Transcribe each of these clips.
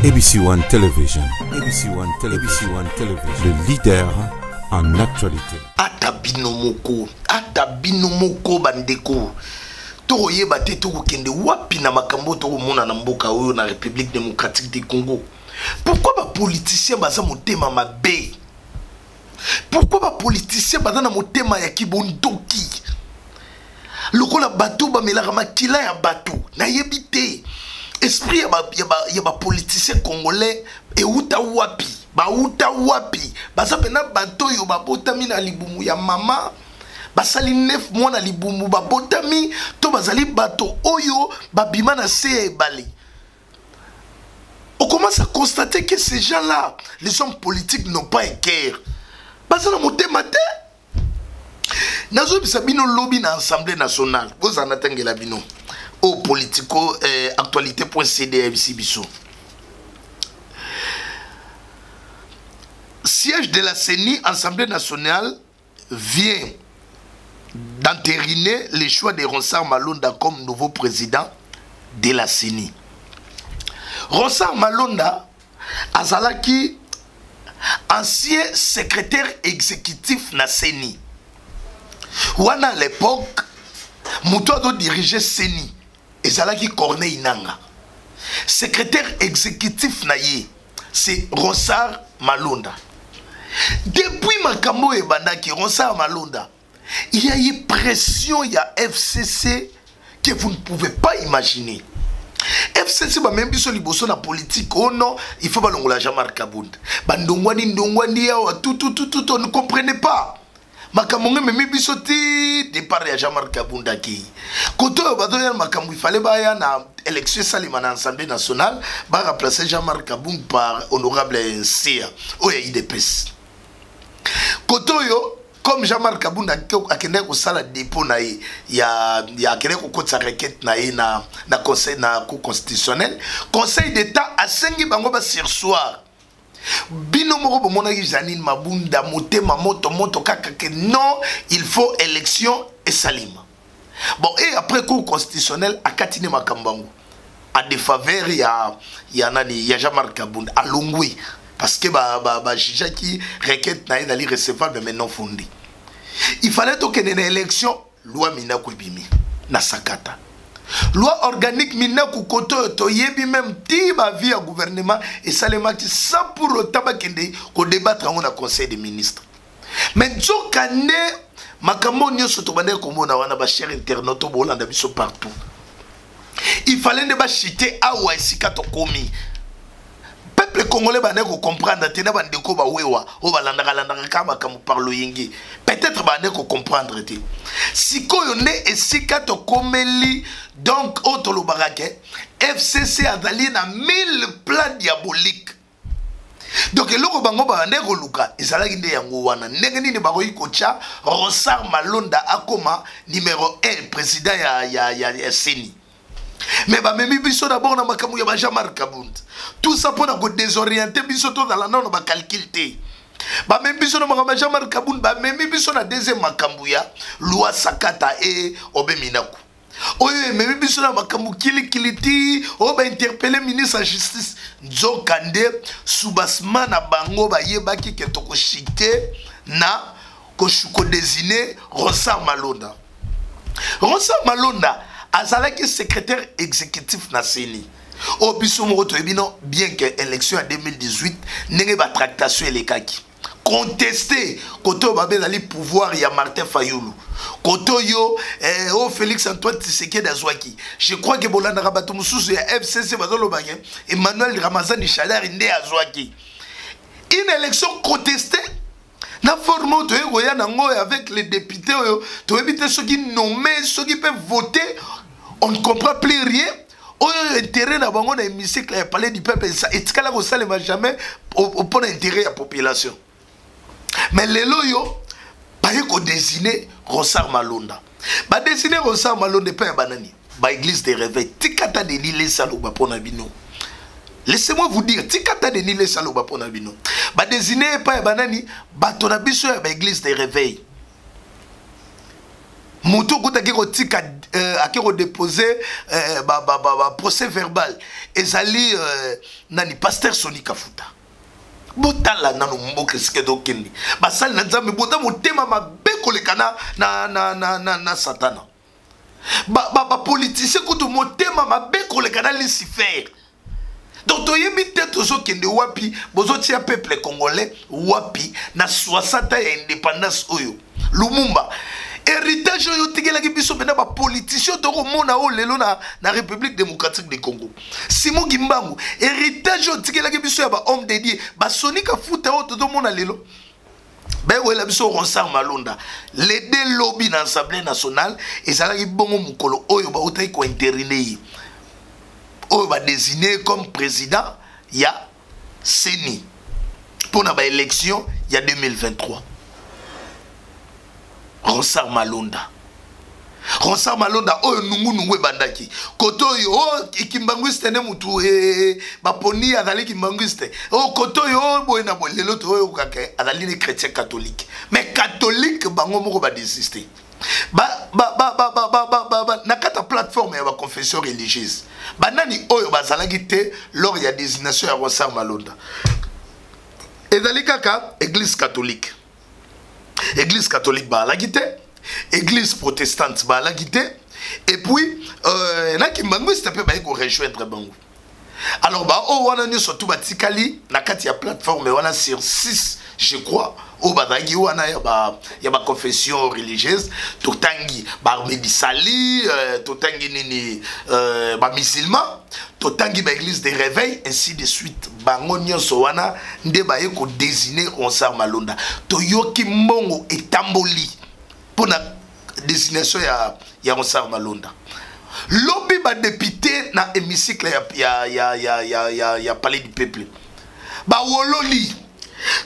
ABC One Television. ABC One Television. ABC One Television. Le leader en actualité. Atabino moko bandeko. Toye bate toko kende wapi na makambo toko mona na mboka oyo na République démocratique du Congo. Pourquoi ba politicien baza motema mabe? Pourquoi ba politicien baza na motema ya kibondoki? Lokola bato ba melaka makila ya bato na yebite. Esprit ya ba politicien congolais e uta wapi? Ba uta wapi? Baza pena bato yo ba botami na libumu ya mama. Basali 9 mois na libumu ba botami to bazali bato oyo babima na se ebali. On commence à constater que ces gens-là, les hommes politiques n'ont pas un cœur. Baza na motema te. Nazo bisabino lobby na Assemblée nationale. Vous en attendez la bino. Au politico actualité.cd biso. Siège de la CENI, Assemblée nationale, vient d'entériner le choix de Ronsard Malonda comme nouveau président de la CENI. Ronsard Malonda azalaki ancien secrétaire exécutif na CENI. Wana à l'époque, Mouto a dirigé CENI. Ezalaki Corneille Nanga. Secrétaire exécutif na ye, c'est Ronsard Malonda. Depuis Makambo et Bandaki, Ronsard Malonda, il y a eu pression, il y a FCC que vous ne pouvez pas imaginer. FCC ba même biso liboso na politique, oh non, il faut pas l'ongola Jean-Marc Kabound. Bandongwani tout, on ne comprenait pas. Makamonge memi biso ti départ ya Jean-Marc Kabound ki. Koto badoya makambu il fallait ba ya na élection salima na Assemblée nationale, ba remplacer Jean-Marc Kabound par honorable Sia, oya IDPS. Koto yo comme Jean-Marc Kabound a kende ko sala dépôt na ya kende ko kotsa requête na na conseil na cour constitutionnel, conseil d'état a sengi bango ba sursoir. Bino moko bomona ki Janine Mabunda motema moto kaka que non, il faut élection et salima. Bon, et après cour constitutionnel a katine makambango a défaveur ya Jean-Marc Kabound a longwe. Parce que jija qui requête na dali recevable mais non fondé. Il fallait que une élection loi Minaku bimi na sakata. Loi organique Minaku koto to yebi même ti ba vie à gouvernement et salema qui sans pour autant bakende ko débattre en na conseil des ministres. Mais nzokane makambo nyoso to bande ko mona wana ba cher internaute bo landa biso partout. Il fallait ne ba chiter awa isika to komi. Peuple congolais va comprendre tena bandeko ba wewa o balandaka kama kamu parlo yingi peut-être ba ndeko comprendre te sikoyo ne esika to komeli donc auto lo barake FCC azali na 1000 plans diaboliques donc eloko bango ba ndeko luka ezalaki nde yango wana ndenge nini bako ikocha Ronsard Malonda akoma numéro 1 président ya CENI. Mais bah même biso d'abord na makambu ya Jean-Marc Kabound. Tout ça pour nous désorienter biso to dans la non ba calculer. Bah même biso na makambu Jean-Marc Kabound ba même biso na deuxième makambu ya loi Sakata et Obeminaku. Oye même biso na makambu kiliti o ba interpeller ministre de justice Nzokande Soubasma na bango ba yebaki ke toko chité na ko désigner Ronsard Malonda. Ronsard Malonda azalaki secrétaire exécutif na CENI. O biso moko to ebino bien que élection en 2018 nenge ba tractation elekaki. Contesté koto babelali pouvoir ya Martin Fayulu. Koto yo o Félix Antoine Tshisekedi azwaki. Je crois que bolanda bato mususu ya FCC bazolo bagé Emmanuel Ramazani Chalari nde azwaki. Une élection contestée na forme to yoya nango avec les députés to éviter ceux qui nommer ceux qui peuvent voter. On ne comprend plus rien. On a intérêt dans le hémicycle et parler du peuple. Et ce qu'on ne va jamais au point d'intérêt à la population. Mais les loyaux, pas qu'on désigne Ronsard Malonda. Bah désigner Ronsard Malonda pas un banani. Bah église de réveil. Tikata de Nile Salouba pour Nabino. Laissez-moi vous dire, Tikata de Nile Salouba pour Nabino. Bah désigner pas un banani. Bah ton abisso à l'église de réveil. Moto kotaki kotika akiko déposer procès verbal ezali nani pasteur Soni Kafuta botala nanu mboka sike dokeni basali na nzambe bota motema mabe kolekana na satana politicien kutu motema mabe kolekana Lucifer. Donc toyebi te tozokende wapi bozotia peuple congolais wapi na 60 ya indépendance oyo Lumumba héritage oyo tigelaki biso mena ba politicien toko mona o lelo na République démocratique du Congo. Simon Gimbangu héritage oyo tigelaki biso ya ba homme dédié ba Soni Kafuta o toto mona lelo. Ben wela biso Ronsard Malonda les deux lobbies dans l'Assemblée nationale et ça laki bongo mukolo oyo ba otai ko interiner oyo ba désigné comme président ya Seni pour na ba élection ya 2023. Ronsard Malonda oyo nungu bandaki koto yo kimbanguiste ne mutu baponi azali kimbanguiste koto yo boye na bolelo to yo kake azali ne chrétien catholique mais catholique bango moko ba désister na kata plateforme ya ba confession religieuse banani oyo bazalaki te lors ya désignation ya Ronsard Malonda ezali kaka église catholique ba la guité, église protestante ba la guité, et puis na kimbanguiste pe ba ko rejoindre bango. Alors ba o wana nyo surtout batikali na kati ya plateforme wana sur 6 je crois o badagi wana ya ba confession religieuse totangi ba medisali totangi nini ba musulman totangi ba église de réveil ainsi de suite bango nyonso wana nde ba ko désigner Ronsard Malonda toyoki mbongo etamboli pona désignation ya Ronsard Malonda. Lobby ba député na hémicycle ya palais du peuple ba wololi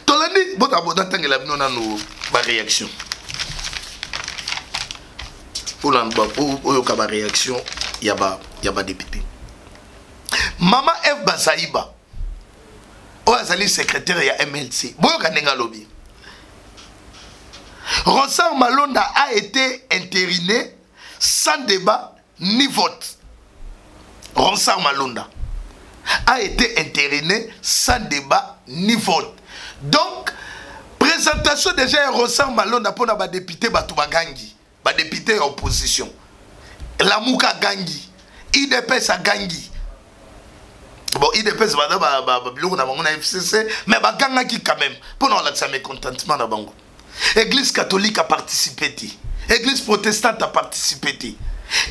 tolani boda tangela bino nanu ba réaction oyo ka ba réaction ya ba député Mama F Bazaïba oyo azali secrétaire ya MLC boyo kanenga lobby Ronsard Malonda a été entériné sans débat ni vote. Ronsard Malonda a été entériné sans débat ni vote. Donc, présentation déjà Ronsard Malonda pour la député Batouba Gangi, la député opposition. La Mouka Gangi, IDPS a Gangi. Bon, IDPS va FCC, mais Baganga qui quand même, pour nous avoir mécontentement dans Bango. Église catholique a participé, Église protestante a participé.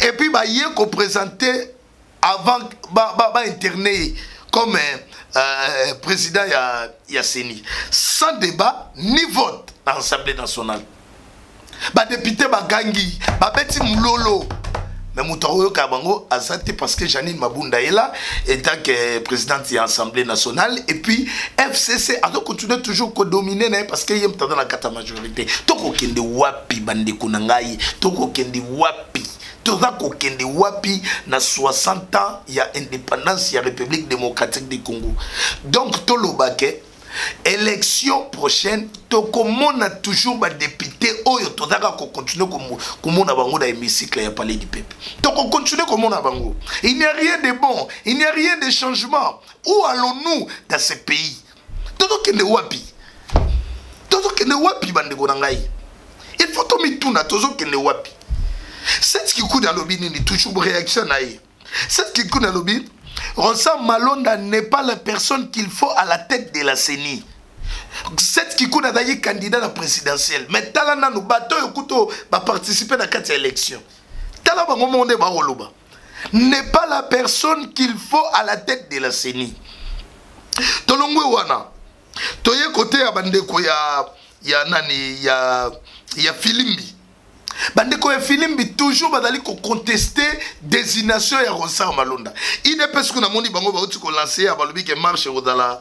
Et puis, il y a présenté avant, interné comme président Yasseni. Sans débat, ni vote dans l'Assemblée nationale. Député Bagangi, Beti Moulolo. Mais Moutaro Kabango a santé parce que Janine Mabunda est là, étant que présidente de l'Assemblée nationale. Et puis, FCC a continué toujours à dominer parce qu'il y a dans la carte majorité. Toko kende wapi bande kunangai, toko kende wapi. Toza kokende wapi na 60 ans ya indépendance ya République démocratique du Congo. Donc tolobake élection prochaine tokomona toujours ba député oyo tozaka ko continuer komona bango da hémicycle ya palais du peuple. Toko continuer komona bango. Il n'y a rien de bon, il n'y a rien de changement. Où allons-nous dans ce pays? Toto kende wapi? Toto kende wapi bande konangai? Il faut to mituna tozo kende wapi? C'est ce qui coûte dans lobby ni toujours réaction aïe. C'est ce qui coûte dans lobby. Ronsard Malonda n'est pas la personne qu'il faut à la tête de la CENI. C'est ce qui coûte d'ailleurs candidat à la présidentielle. Mais talana nous bateau yokuto va participer à cette élection. Talaba monde ba oloba. N'est pas la personne qu'il faut à la tête de la CENI. Tolongwe wana. Toye côté ya bandeko ya nani ya Filimbi. Bandeko ya Filimbi toujours badali ko contester désignation ya Ronsard Malonda. Il ne peut ce qu'on a moni bango ba uti ko lancer à balobi que marche dans la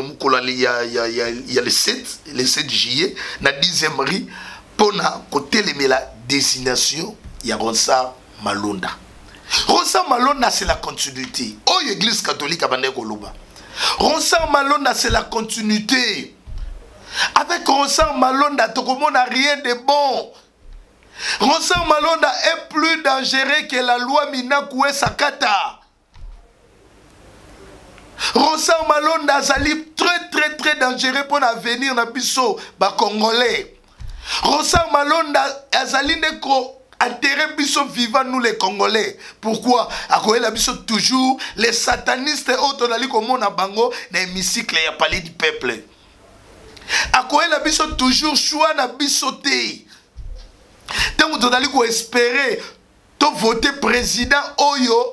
mukolali ya le 7 juillet na 10e rue pona côté les la désignation ya Ronsard Malonda. Ronsard Malonda c'est la continuité. Oh église catholique a bandeko loba. Ronsard Malonda c'est la continuité. Avec Ronsard Malonda tokomo n'a rien de bon. Ronsard Malonda est plus dangereux que la loi Minakou et Sakata. Ronsard Malonda azali très dangereux pour l'avenir na biso ba Congolais. Ronsard Malonda azali neko enterrer biso vivant nous les Congolais. Pourquoi? Akoye la biso toujours les satanistes autonali comme na bango na hémicycle ya palais du peuple. Akoye la biso toujours choix na biso te. Tant que tu as espérer to voter président Oyo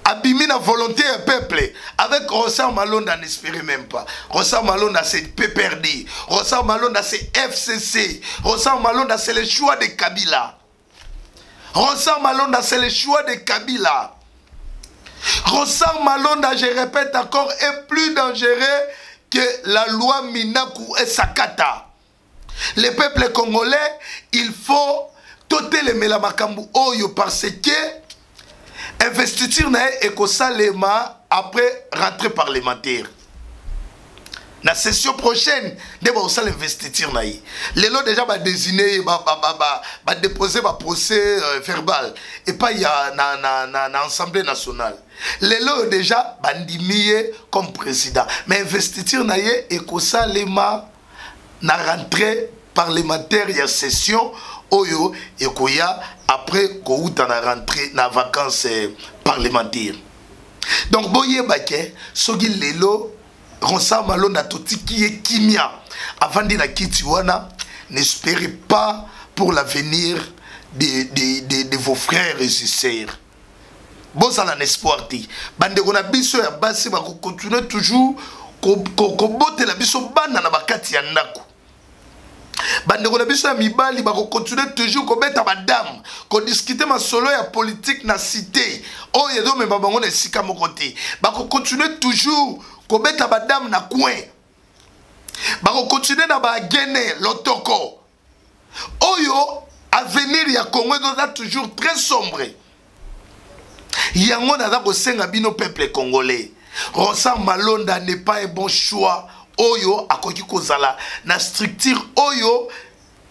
abîmer la volonté du peuple. Avec Ronsard Malonda, n'espérez même pas. Ronsard Malonda, c'est PPRD. Ronsard Malonda, c'est FCC. Ronsard Malonda, c'est le choix de Kabila. Ronsard Malonda, c'est le choix de Kabila. Ronsard Malonda, je répète encore, est plus dangereux que la loi Minakou et Sakata. Les peuples congolais, il faut toter les Melamakambu Oyo parce que investiture et que ça après rentrée parlementaire. La session prochaine, de l'investiture les lots déjà va désigner, va déposer un procès verbal et pas il y a na Assemblée nationale. Les lots déjà va comme président. Mais investiture et que ça na rentrée parlementaire, il y a session oyo et koya après kouta na rentrée na vacances parlementaires. Donc boye baké sogi lelo Ronsard Malonda totiki e kimia avant de la kitiwana, n'espérez pas pour l'avenir de vos frères et sœurs. Bon ça l'espoir ti bande kona biso ya basi ba continuer toujours ko bote la biso bana na bakati ya ndako. Bandeko na biso ya mibali ba continuer toujours ko beta madame ko discuter ma solo ya politique na cité o yedo me bango na sika moko te ba continuer toujours ko beta madame na coin ba continuer na ba gene lotoko oyo avenir ya Congo doit toujours très sombre. Yango na za ko senga bino peuple congolais. Ronsard Malonda n'est pas un bon choix. Oyo akoki kozala na structure oyo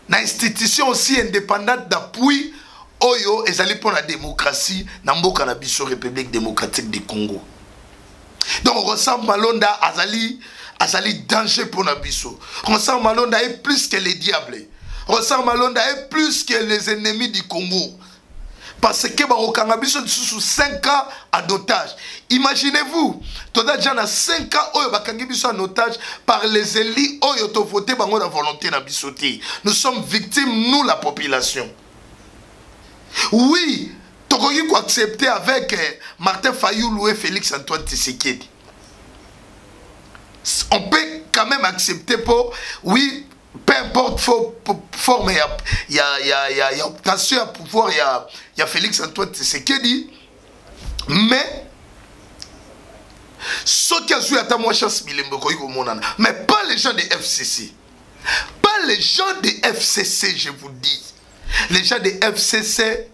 na institution aussi indépendante d'appui oyo ezali pour la démocratie na mboka na biso République démocratique du Congo. Donc Ronsard Malonda azali danger pour na biso. Ronsard Malonda est plus que les diables. Ronsard Malonda est plus que les ennemis du Congo. Parce que Barokanga biso sous 5 ans en otage. Imaginez-vous, tu as déjà 5 ans oyo bakangi biso en otage par les élus oyo to voté bango la volonté na bisoté. Nous sommes victimes, nous la population. Oui, tu as accepter avec Martin Fayulu et Félix Antoine Tshisekedi. On peut quand même accepter pour oui. Peu importe forme, il y a obtention à pouvoir, il y a Félix Antoine Tshisekedi, mais ce qui a joué à ta moins chance, mais pas les gens de FCC. Pas les gens de FCC, je vous dis. Les gens de FCC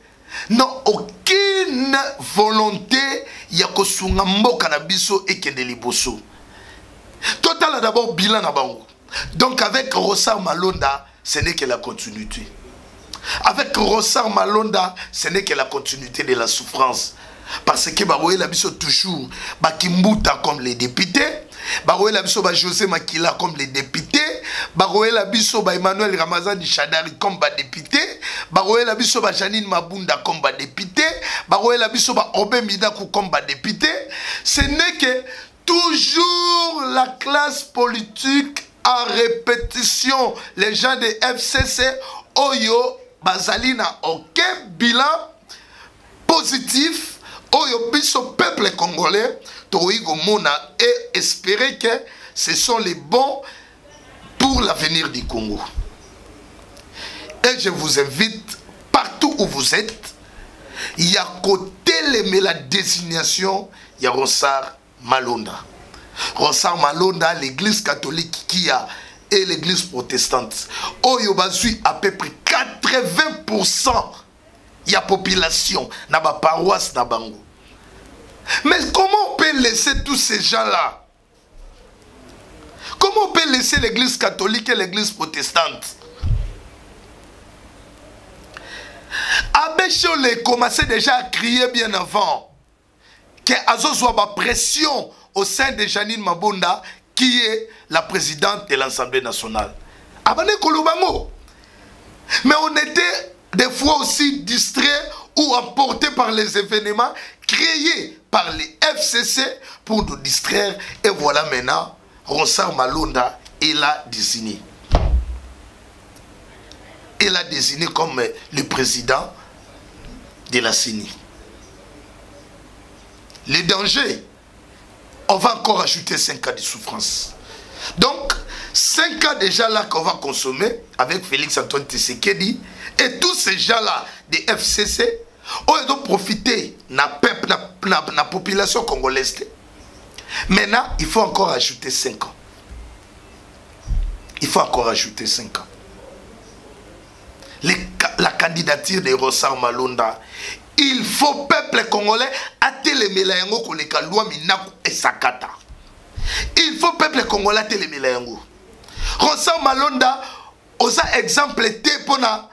n'ont aucune volonté, il y a que Sungambo Kanabiso et Kendeliboso. Total d'abord bilan à Bango. Donc avec Ronsard Malonda, ce n'est que la continuité. Avec Ronsard Malonda, ce n'est que la continuité de la souffrance. Parce que Baroé Labiso toujours, Bakimbuta comme les députés, Baroé Labiso José Makila comme les députés, Baroé Labiso Emmanuel Ramazani Chadari comme député, Baroé Labiso Janine Mabunda comme député, Baroé Labiso Obé Midakou comme député. Ce n'est que toujours la classe politique en répétition, les gens de FCC, Oyo, Bazalina, aucun bilan positif, Oyo, biso peuple congolais, Toïgo Mona, et espérer que ce sont les bons pour l'avenir du Congo. Et je vous invite, partout où vous êtes, il y a côté la désignation, il y a Ronsard Malonda. Ronsard Malonda, l'église catholique qui a et l'église protestante. Oyo bazui à peu près 80% il y a population na ba paroisse na bango. Mais comment on peut laisser tous ces gens-là? Comment on peut laisser l'église catholique et l'église protestante? Abéchole commençait déjà à crier bien avant que Azozwa ma pression au sein de Janine Mabunda, qui est la présidente de l'Assemblée nationale. Abane Kolobango. Mais on était des fois aussi distraits ou emportés par les événements créés par les FCC pour nous distraire. Et voilà maintenant, Ronsard Malonda, il a désigné. Il a désigné comme le président de la CENI. Le danger, on va encore ajouter 5 ans de souffrance. Donc, 5 ans déjà là qu'on va consommer avec Félix Antoine Tshisekedi et tous ces gens-là des FCC, on doit profiter de la population congolaise. Maintenant, il faut encore ajouter 5 ans. Il faut encore ajouter 5 ans. La candidature de Ronsard Malonda, il faut peuple congolais atelemela yango koleka loi minaku esakata. Il faut peuple congolais atelemela yango. Ronsard Malonda osa exemple te pona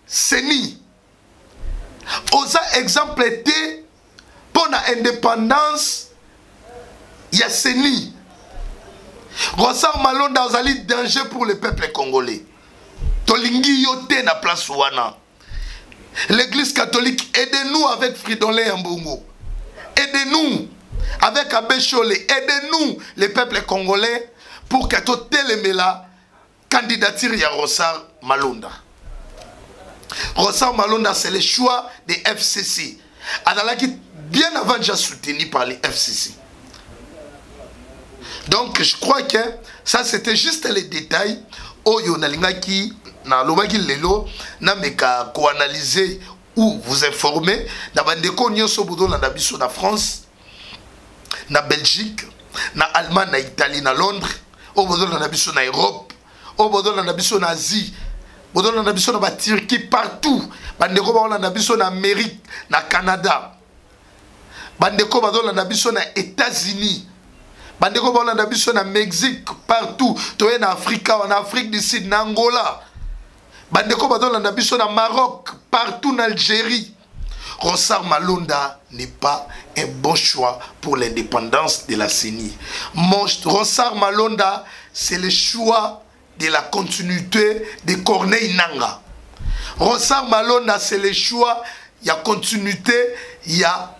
CENI. Osa exemple te pona indépendance ya CENI. Ronsard Malonda ozali danger pour le peuple congolais. Tolingi yote na place wana. L'église catholique, aidez-nous avec Fridolin Mbongo. Aidez-nous avec Abéchole. Aidez-nous, les peuples congolais, pour que tout la candidature de Ronsard Malonda. Ronsard Malonda, c'est le choix des FCC. Adalaki, bien avant déjà soutenu par les FCC. Donc, je crois que ça, c'était juste les détails. Oyo nalingaki na lobaki lelo na meka ko analyser ou vous informer na bandeko nyonso bodo na biso na France, na Belgique, na Allemagne, na Italie, na Londres, au bodo na biso na Europe, au bodo na biso na Asie, bodo na biso na Turquie, partout. Bandeko ba na biso na Amérique, na Canada. Bandeko ba na biso na États-Unis. Bandeko ba na biso na Mexique, partout. Toye na Afrika, en Afrique du Sud, na Angola. Bandeko ba na biso na Maroc, partout en Algérie. Ronsard Malonda n'est pas un bon choix pour l'indépendance de la CENI. Ronsard Malonda, c'est le choix de la continuité de Corneille Nanga. Ronsard Malonda, c'est le choix, il y a continuité, il y a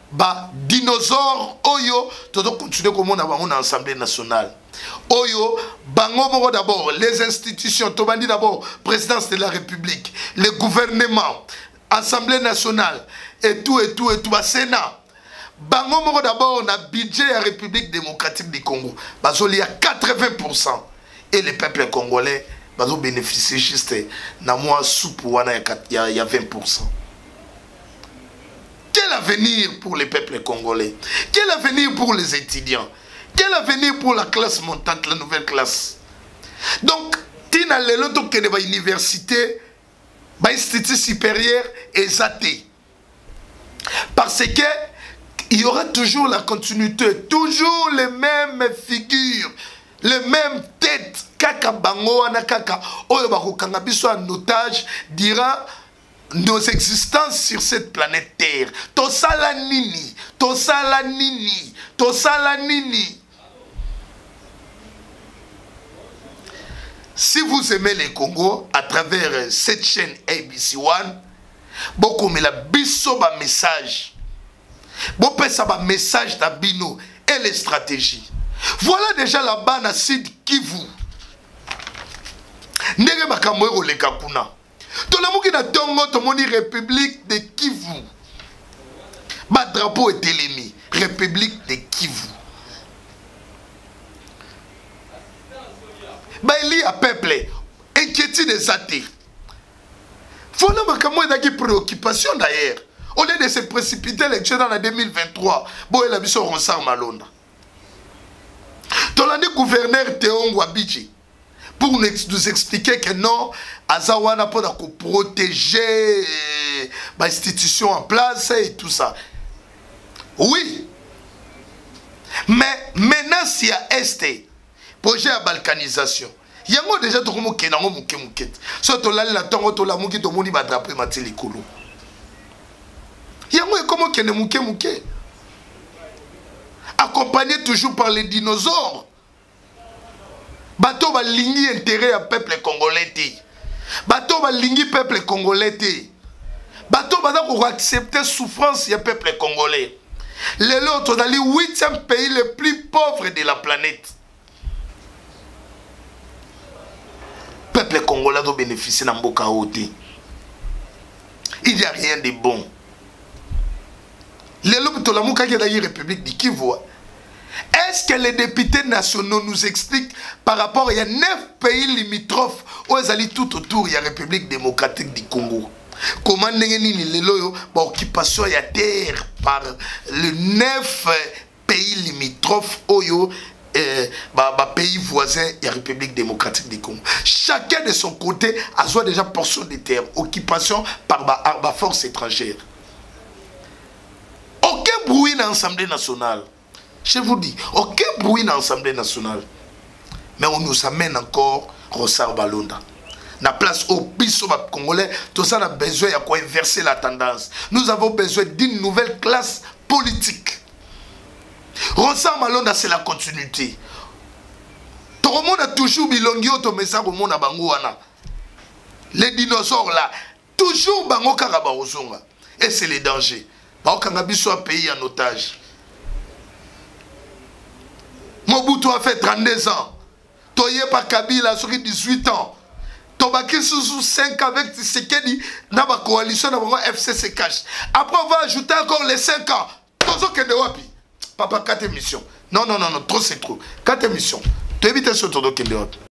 dinosaure, oyo, tout continuer comme on a dans l'Assemblée nationale. Oyo, bango d'abord, les institutions, Tobandi d'abord, présidence de la République, le gouvernement, Assemblée nationale, et tout, Sénat. Bango d'abord, na budget de la République démocratique du Congo. Il y a 80%. Et les peuples congolais, ils bénéficient juste na moi soupe, il y a 20%. Quel avenir pour les peuples congolais? Quel avenir pour les étudiants? Quel avenir pour la classe montante, la nouvelle classe? Donc, tina lelo to kene ba université, ba institut supérieur et zaté. Parce que il y aura toujours la continuité, toujours les mêmes figures, les mêmes têtes. Kaka bango ana kaka oyo ba kokanga biso en otage dira nos existences sur cette planète Terre. Tosala nini, tosala nini, tosala nini. Si vous aimez les Congo à travers cette chaîne ABC One, beaucoup mais la biso ba message. Beaucoup ça ba message d'Abino et les stratégies. Voilà déjà là-bas na Sud Kivu. Ndenge makambo oleka kuna. Tolamuki na tongo tomoni République de Kivu. Ba drapeau est élimi. République de Kivu. Ba il y a peuple inquiétude des athées. Voilà makambo est une préoccupation d'ailleurs. Au lieu de se précipiter l'élection dans la 2023, bon il a biso Ronsard Malonda. Tolandi gouverneur Théon Wabidji pour nous expliquer que non, Azawana pour protéger l'institution en place et tout ça. Oui. Mais maintenant, s'il y a Est, projet à balkanisation, il y a déjà tout le monde qui est dans le monde. Soit tu l'as la tongue, tu l'as mouki, tu l'as mouki, tu l'as mouki. comment qu'il est mouké. Accompagné toujours par les dinosaures. Bateau va lingi intérêt à peuple congolais. Bateau va lingi peuple congolais. Bateau va accepter souffrance du peuple congolais. Les autres dans les 8e pays les plus pauvres de la planète. Peuple congolais doit bénéficier d'un beau chaotique. Il n'y a rien de bon. Les lobes de la République du Kivu. Est-ce que les députés nationaux nous expliquent par rapport à 9 pays limitrophes où ils allaient tout autour de la République démocratique du Congo? Comment l'occupation de la terre par les 9 pays limitrophes où pays voisins de la République démocratique du Congo. Chacun de son côté a déjà portion de terre, occupation par la force étrangère. Aucun bruit dans l'Assemblée nationale. Je vous dis, aucun bruit dans l'Assemblée nationale. Mais on nous amène encore Ronsard Malonda. La place au biso congolais, tout ça a besoin de quoi inverser la tendance. Nous avons besoin d'une nouvelle classe politique. Ronsard Malonda, c'est la continuité. Tout le monde a toujours bilongi automesa au monde à Bangouana. Les dinosaures là, toujours Bango Karabarozonga. Et c'est le danger. Baokangabi soit pays en otage. Mobutu a fait 32 ans. Toye par Kabila sur 18 ans. Tobaki sous 5 avec Tshisekedi dans la coalition de FCC Cash. Après on va ajouter encore les 5 ans. Tozo Kende Wapi. Papa 4 émissions. Non, trop c'est trop. 4 émissions. Tu évites ce Tozo Kende Wapi.